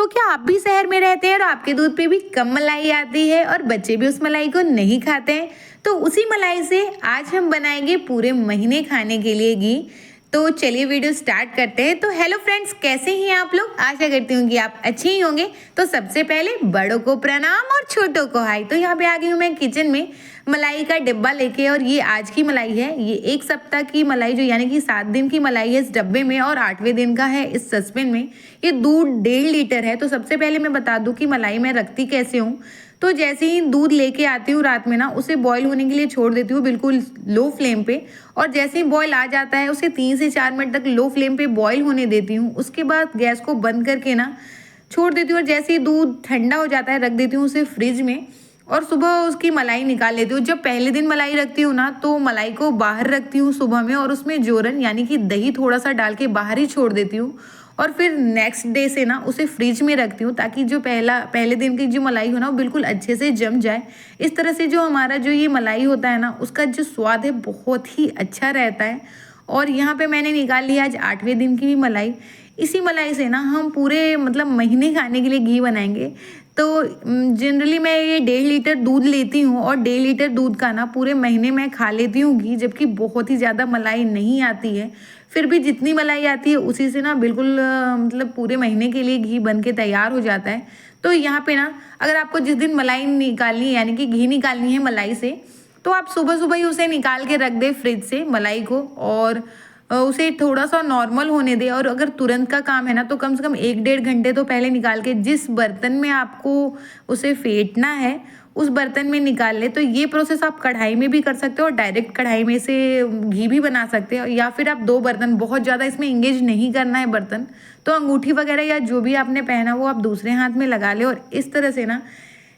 तो क्या आप भी शहर में रहते हैं और आपके दूध पे भी कम मलाई आती है और बच्चे भी उस मलाई को नहीं खाते हैं? तो उसी मलाई से आज हम बनाएंगे पूरे महीने खाने के लिए घी। तो चलिए वीडियो स्टार्ट करते हैं। तो हेलो फ्रेंड्स, कैसे हैं आप लोग? आशा करती हूँ कि आप अच्छे ही होंगे। तो सबसे पहले बड़ों को प्रणाम और छोटों को हाय। तो यहाँ पे आ गई हूँ मैं किचन में मलाई का डिब्बा लेके, और ये आज की मलाई है। ये 1 सप्ताह की मलाई, जो यानी कि 7 दिन की मलाई है इस डब्बे में, और 8वें दिन का है इस सस्पेन में। ये दूध 1.5 लीटर है। तो सबसे पहले मैं बता दूं कि मलाई मैं रखती कैसे हूँ। तो जैसे ही दूध लेके आती हूँ रात में ना, उसे बॉईल होने के लिए छोड़ देती हूँ बिल्कुल लो फ्लेम पे। और जैसे ही बॉईल आ जाता है उसे 3 से 4 मिनट तक लो फ्लेम पे बॉईल होने देती हूँ। उसके बाद गैस को बंद करके ना छोड़ देती हूँ, और जैसे ही दूध ठंडा हो जाता है रख देती हूँ उसे फ्रिज में, और सुबह उसकी मलाई निकाल लेती हूँ। जब पहले दिन मलाई रखती हूँ ना, तो मलाई को बाहर रखती हूँ सुबह में, और उसमें जोरन यानी कि दही थोड़ा सा डाल के बाहर ही छोड़ देती हूँ। और फिर नेक्स्ट डे से ना उसे फ्रिज में रखती हूँ, ताकि जो पहले दिन की जो मलाई हो ना, वो बिल्कुल अच्छे से जम जाए। इस तरह से जो हमारा जो ये मलाई होता है ना, उसका जो स्वाद है बहुत ही अच्छा रहता है। और यहाँ पे मैंने निकाल लिया आज 8वें दिन की भी मलाई। इसी मलाई से ना हम पूरे मतलब महीने खाने के लिए घी बनाएंगे। तो जनरली मैं ये 1.5 लीटर दूध लेती हूँ, और 1.5 लीटर दूध का ना पूरे महीने में खा लेती हूँ घी, जबकि बहुत ही ज़्यादा मलाई नहीं आती है। फिर भी जितनी मलाई आती है उसी से ना बिल्कुल मतलब पूरे महीने के लिए घी बन के तैयार हो जाता है। तो यहाँ पे ना, अगर आपको जिस दिन मलाई निकालनी है यानी कि घी निकालनी है मलाई से, तो आप सुबह सुबह ही उसे निकाल के रख दे फ्रिज से मलाई को, और उसे थोड़ा सा नॉर्मल होने दे। और अगर तुरंत का काम है ना, तो कम से कम 1-1.5 घंटे तो पहले निकाल के जिस बर्तन में आपको उसे फेंटना है उस बर्तन में निकाल ले। तो ये प्रोसेस आप कढ़ाई में भी कर सकते हो, और डायरेक्ट कढ़ाई में से घी भी बना सकते हो। या फिर आप 2 बर्तन, बहुत ज़्यादा इसमें इंगेज नहीं करना है बर्तन, तो अंगूठी वगैरह या जो भी आपने पहना वो आप दूसरे हाथ में लगा ले, और इस तरह से ना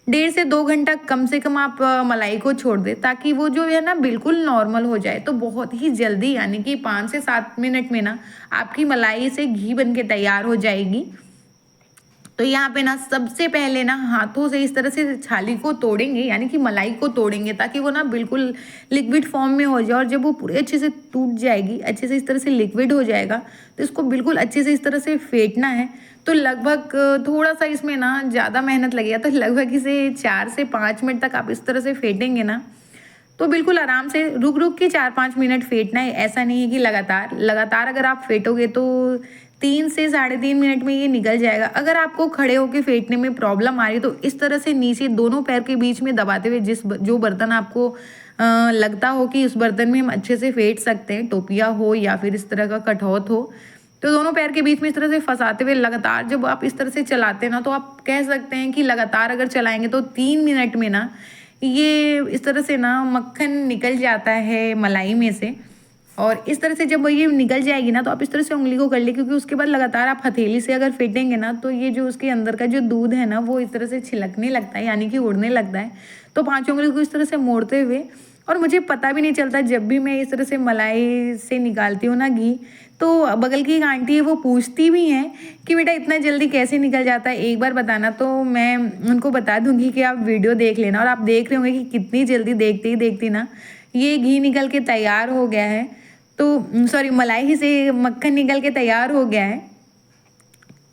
1.5 से 2 घंटा कम से कम आप मलाई को छोड़ दें, ताकि वो जो है ना बिल्कुल नॉर्मल हो जाए। तो बहुत ही जल्दी यानी कि 5 से 7 मिनट में ना आपकी मलाई से घी बन के तैयार हो जाएगी। तो यहाँ पे ना सबसे पहले ना हाथों से इस तरह से छाली को तोड़ेंगे, यानी कि मलाई को तोड़ेंगे, ताकि वो ना बिल्कुल लिक्विड फॉर्म में हो जाए। और जब वो पूरे अच्छे से टूट जाएगी, अच्छे से इस तरह से लिक्विड हो जाएगा, तो इसको बिल्कुल अच्छे से इस तरह से फेंटना है। तो लगभग थोड़ा सा इसमें ना ज़्यादा मेहनत लगेगा, तो लगभग इसे 4 से 5 मिनट तक आप इस तरह से फेंटेंगे ना, तो बिल्कुल आराम से रुक रुक के 4-5 मिनट फेंटना है। ऐसा नहीं है कि लगातार लगातार अगर आप फेंटोगे तो 3 से 3.5 मिनट में ये निकल जाएगा। अगर आपको खड़े होकर फेंटने में प्रॉब्लम आ रही है, तो इस तरह से नीचे दोनों पैर के बीच में दबाते हुए जो बर्तन आपको लगता हो कि उस बर्तन में हम अच्छे से फेंट सकते हैं, टोपिया हो या फिर इस तरह का कठौत हो, तो दोनों पैर के बीच में इस तरह से फंसाते हुए लगातार जब आप इस तरह से चलाते हैं ना, तो आप कह सकते हैं कि लगातार अगर चलाएंगे तो 3 मिनट में ना ये इस तरह से ना मक्खन निकल जाता है मलाई में से। और इस तरह से जब ये निकल जाएगी ना, तो आप इस तरह से उंगली को कर ले, क्योंकि उसके बाद लगातार आप हथेली से अगर फेंटेंगे ना, तो ये जो उसके अंदर का जो दूध है ना, वो इस तरह से छिलकने लगता है, यानी कि उड़ने लगता है। तो 5 उंगली को इस तरह से मोड़ते हुए, और मुझे पता भी नहीं चलता जब भी मैं इस तरह से मलाई से निकालती हूँ ना घी, तो बगल की एक आंटी है वो पूछती भी हैं कि बेटा इतना जल्दी कैसे निकल जाता है, एक बार बताना। तो मैं उनको बता दूंगी कि आप वीडियो देख लेना, और आप देख रहे होंगे कि कितनी जल्दी देखते ही देखती ना ये घी निकल के तैयार हो गया है। तो सॉरी, मलाई से मक्खन निकल के तैयार हो गया है।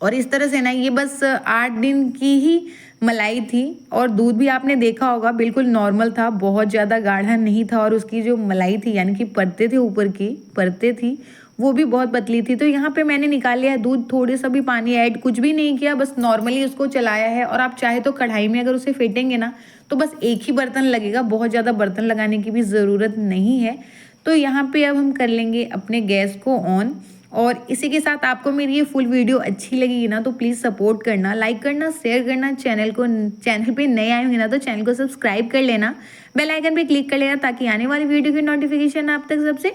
और इस तरह से ना ये बस 8 दिन की ही मलाई थी, और दूध भी आपने देखा होगा बिल्कुल नॉर्मल था, बहुत ज़्यादा गाढ़ा नहीं था। और उसकी जो मलाई थी यानी कि परतें थी, ऊपर की परतें थी, वो भी बहुत पतली थी। तो यहाँ पे मैंने निकाल लिया दूध, थोड़े सा भी पानी ऐड कुछ भी नहीं किया, बस नॉर्मली उसको चलाया है। और आप चाहे तो कढ़ाई में अगर उसे फेंटेंगे ना, तो बस एक ही बर्तन लगेगा, बहुत ज़्यादा बर्तन लगाने की भी ज़रूरत नहीं है। तो यहाँ पे अब हम कर लेंगे अपने गैस को ऑन। और इसी के साथ आपको मेरी ये फुल वीडियो अच्छी लगेगी ना, तो प्लीज़ सपोर्ट करना, लाइक करना, शेयर करना। चैनल पे नए आए होंगे ना, तो चैनल को सब्सक्राइब कर लेना, बेल आइकन पे क्लिक कर लेना, ताकि आने वाली वीडियो की नोटिफिकेशन आप तक सबसे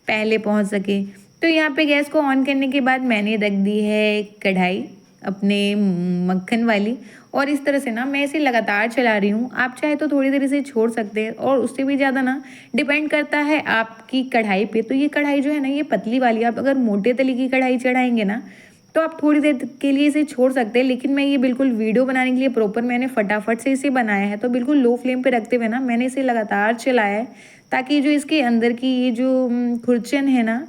पहले पहुंच सके। तो यहाँ पे गैस को ऑन करने के बाद मैंने रख दी है कढ़ाई अपने मक्खन वाली, और इस तरह से ना मैं इसे लगातार चला रही हूँ। आप चाहे तो थोड़ी देर इसे छोड़ सकते हैं, और उससे भी ज़्यादा ना डिपेंड करता है आपकी कढ़ाई पे। तो ये कढ़ाई जो है ना, ये पतली वाली, आप अगर मोटे तले की कढ़ाई चढ़ाएंगे ना, तो आप थोड़ी देर के लिए इसे छोड़ सकते हैं। लेकिन मैं ये बिल्कुल वीडियो बनाने के लिए प्रॉपर मैंने फटाफट से इसे बनाया है, तो बिल्कुल लो फ्लेम पे रखते हुए ना मैंने इसे लगातार चलाया है, ताकि जो इसके अंदर की ये जो खुरचन है ना,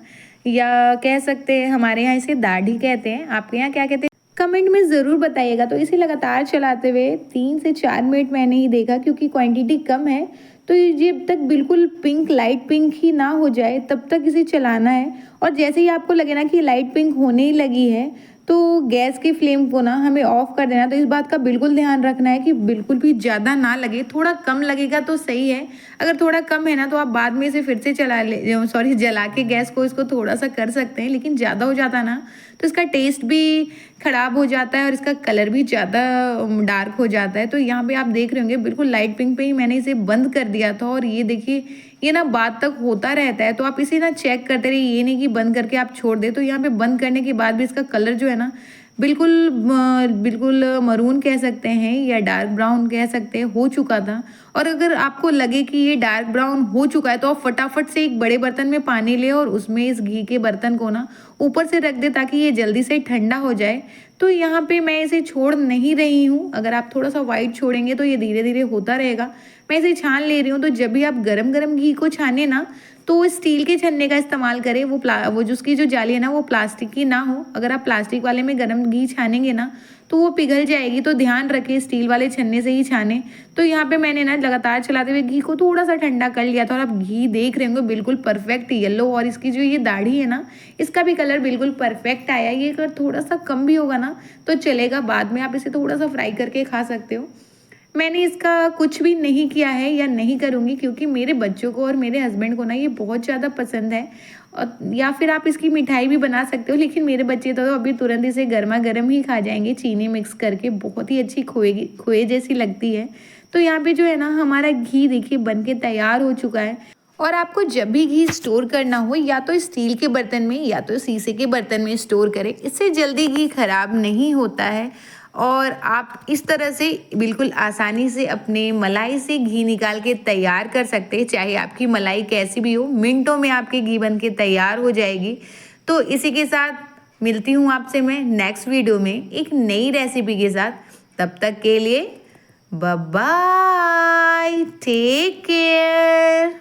या कह सकते हैं हमारे यहाँ इसे दाढ़ी कहते हैं, आपके यहाँ क्या कहते हैं, कमेंट में ज़रूर बताइएगा। तो इसे लगातार चलाते हुए 3 से 4 मिनट मैंने ही देखा, क्योंकि क्वांटिटी कम है, तो ये जब तक बिल्कुल पिंक, लाइट पिंक ही ना हो जाए तब तक इसे चलाना है। और जैसे ही आपको लगे ना कि लाइट पिंक होने ही लगी है, तो गैस की फ्लेम को ना हमें ऑफ कर देना। तो इस बात का बिल्कुल ध्यान रखना है कि बिल्कुल भी ज़्यादा ना लगे, थोड़ा कम लगेगा तो सही है। अगर थोड़ा कम है ना, तो आप बाद में इसे फिर से जला के गैस को इसको थोड़ा सा कर सकते हैं। लेकिन ज़्यादा हो जाता ना, तो इसका टेस्ट भी ख़राब हो जाता है और इसका कलर भी ज़्यादा डार्क हो जाता है। तो यहाँ पे आप देख रहे होंगे बिल्कुल लाइट पिंक पे ही मैंने इसे बंद कर दिया था, और ये देखिए ये ना बाद तक होता रहता है। तो आप इसे ना चेक करते रहिए, ये नहीं कि बंद करके आप छोड़ दें। तो यहाँ पे बंद करने के बाद भी इसका कलर जो है ना, बिल्कुल बिल्कुल मरून कह सकते हैं या डार्क ब्राउन कह सकते हैं, हो चुका था। और अगर आपको लगे कि ये डार्क ब्राउन हो चुका है, तो आप फटाफट से एक बड़े बर्तन में पानी लें और उसमें इस घी के बर्तन को ना ऊपर से रख दें, ताकि ये जल्दी से ठंडा हो जाए। तो यहाँ पे मैं इसे छोड़ नहीं रही हूँ। अगर आप थोड़ा सा वाइट छोड़ेंगे तो ये धीरे धीरे होता रहेगा। मैं इसे छान ले रही हूँ। तो जब भी आप गरम गरम घी को छाने ना, तो स्टील के छन्ने का इस्तेमाल करें। वो जो उसकी जो जाली है ना, वो प्लास्टिक की ना हो। अगर आप प्लास्टिक वाले में गरम घी छानेंगे ना, तो वो पिघल जाएगी। तो ध्यान रखें, स्टील वाले छन्ने से ही छाने। तो यहाँ पे मैंने ना लगातार चलाते हुए घी को थोड़ा सा ठंडा कर लिया था, और आप घी देख रहे होंगे बिल्कुल परफेक्ट येलो, और इसकी जो ये दाढ़ी है ना, इसका भी कलर बिल्कुल परफेक्ट आया। ये अगर थोड़ा सा कम भी होगा ना तो चलेगा, बाद में आप इसे थोड़ा सा फ्राई करके खा सकते हो। मैंने इसका कुछ भी नहीं किया है या नहीं करूँगी, क्योंकि मेरे बच्चों को और मेरे हस्बैंड को ना ये बहुत ज़्यादा पसंद है। और या फिर आप इसकी मिठाई भी बना सकते हो, लेकिन मेरे बच्चे तो अभी तुरंत इसे गर्मा गर्म ही खा जाएंगे, चीनी मिक्स करके। बहुत ही अच्छी खोए जैसी लगती है। तो यहाँ पे जो है ना, हमारा घी देखिए बन के तैयार हो चुका है। और आपको जब भी घी स्टोर करना हो, या तो स्टील के बर्तन में या तो शीशे के बर्तन में स्टोर करें। इससे जल्दी घी खराब नहीं होता है, और आप इस तरह से बिल्कुल आसानी से अपने मलाई से घी निकाल के तैयार कर सकते हैं। चाहे आपकी मलाई कैसी भी हो, मिनटों में आपकी घी बन के तैयार हो जाएगी। तो इसी के साथ मिलती हूँ आपसे मैं नेक्स्ट वीडियो में एक नई रेसिपी के साथ। तब तक के लिए बाय बाय, टेक केयर।